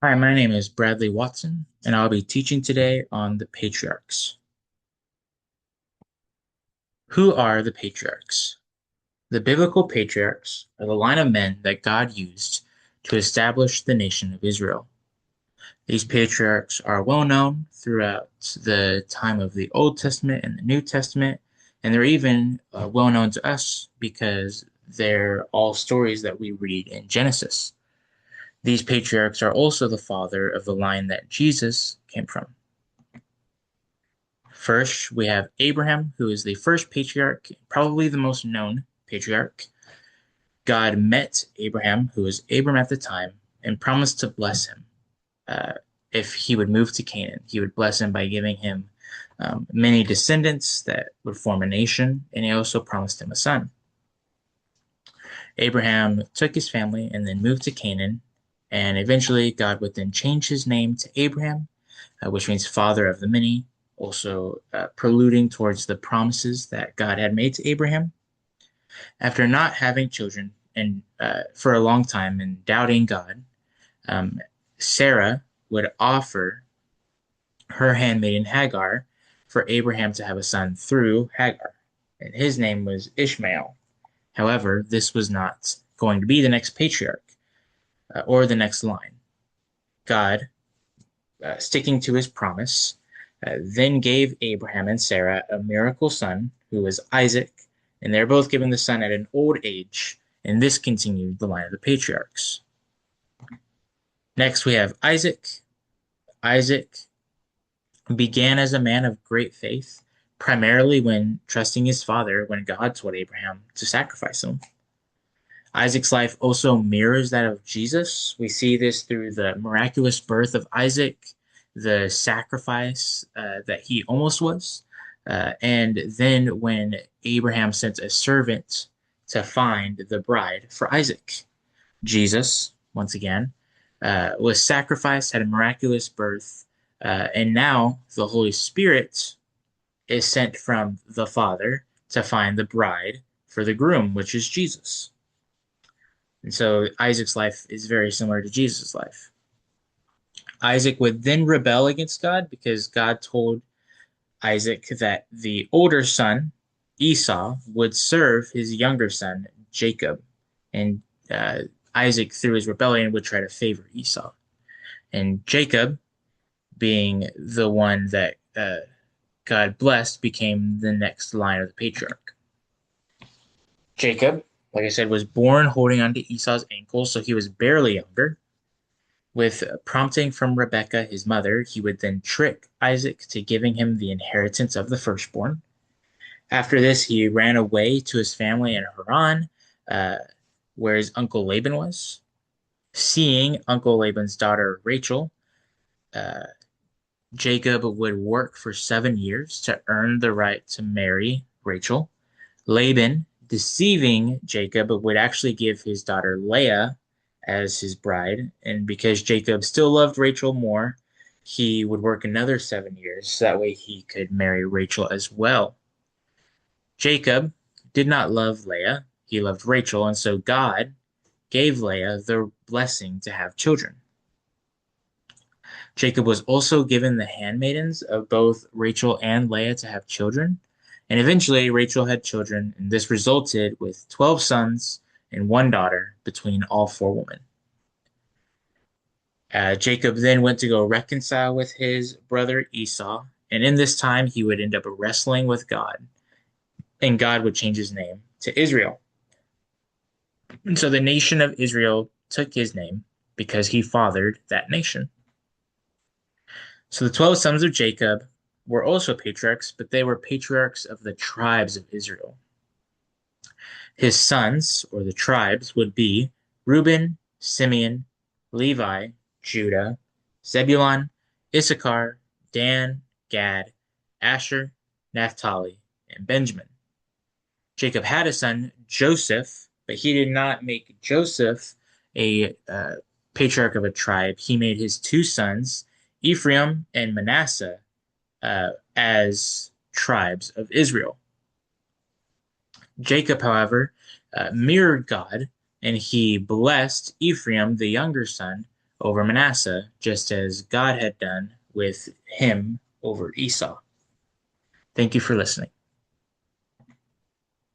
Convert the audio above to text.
Hi, my name is Bradley Watson, and I'll be teaching today on the patriarchs. Who are the patriarchs? The biblical patriarchs are the line of men that God used to establish the nation of Israel. These patriarchs are well known throughout the time of the Old Testament and the New Testament, and they're even well known to us because they're all stories that we read in Genesis. These patriarchs are also the father of the line that Jesus came from. First, we have Abraham, who is the first patriarch, probably the most known patriarch. God met Abraham, who was Abram at the time, and promised to bless him uh, if he would move to Canaan. He would bless him by giving him many descendants that would form a nation, and he also promised him a son. Abraham took his family and then moved to Canaan, and eventually God would then change his name to Abraham, which means father of the many, also preluding towards the promises that God had made to Abraham. After not having children and for a long time and doubting God, um, Sarah would offer her handmaiden Hagar for Abraham to have a son through Hagar, and his name was Ishmael. However, this was not going to be the next patriarch or the next line. God, sticking to his promise, then gave Abraham and Sarah a miracle son who was Isaac, and they're both given the son at an old age, and this continued the line of the patriarchs. Next, we have Isaac. Isaac began as a man of great faith, primarily when trusting his father when God told Abraham to sacrifice him. Isaac's life also mirrors that of Jesus. We see this through the miraculous birth of Isaac, the sacrifice that he almost was, and then when Abraham sent a servant to find the bride for Isaac. Jesus, once again, was sacrificed, had a miraculous birth, and now the Holy Spirit is sent from the Father to find the bride for the groom, which is Jesus. And so Isaac's life is very similar to Jesus' life. Isaac would then rebel against God because God told Isaac that the older son, Esau, would serve his younger son, Jacob. And Isaac, through his rebellion, would try to favor Esau. And Jacob, being the one that God blessed, became the next line of the patriarch. Jacob, like I said, was born holding onto Esau's ankles, so he was barely younger. With prompting from Rebekah, his mother, he would then trick Isaac to giving him the inheritance of the firstborn. After this, he ran away to his family in Haran, uh, where his uncle Laban was. Seeing Uncle Laban's daughter Rachel, uh, Jacob would work for 7 years to earn the right to marry Rachel. Laban, deceiving Jacob, would actually give his daughter Leah as his bride. And because Jacob still loved Rachel more, he would work another 7 years. So that way he could marry Rachel as well. Jacob did not love Leah, he loved Rachel. And so God gave Leah the blessing to have children. Jacob was also given the handmaidens of both Rachel and Leah to have children. And eventually, Rachel had children, and this resulted with 12 sons and one daughter between all four women. Jacob then went to go reconcile with his brother Esau, and in this time, he would end up wrestling with God, and God would change his name to Israel. And so the nation of Israel took his name because he fathered that nation. So the 12 sons of Jacob were also patriarchs, but they were patriarchs of the tribes of Israel. His sons, or the tribes, would be Reuben, Simeon, Levi, Judah, Zebulun, Issachar, Dan, Gad, Asher, Naphtali, and Benjamin. Jacob had a son, Joseph, but he did not make Joseph a patriarch of a tribe. He made his two sons, Ephraim and Manasseh, as tribes of Israel. Jacob, however, mirrored God, and he blessed Ephraim, the younger son, over Manasseh, just as God had done with him over Esau. Thank you for listening.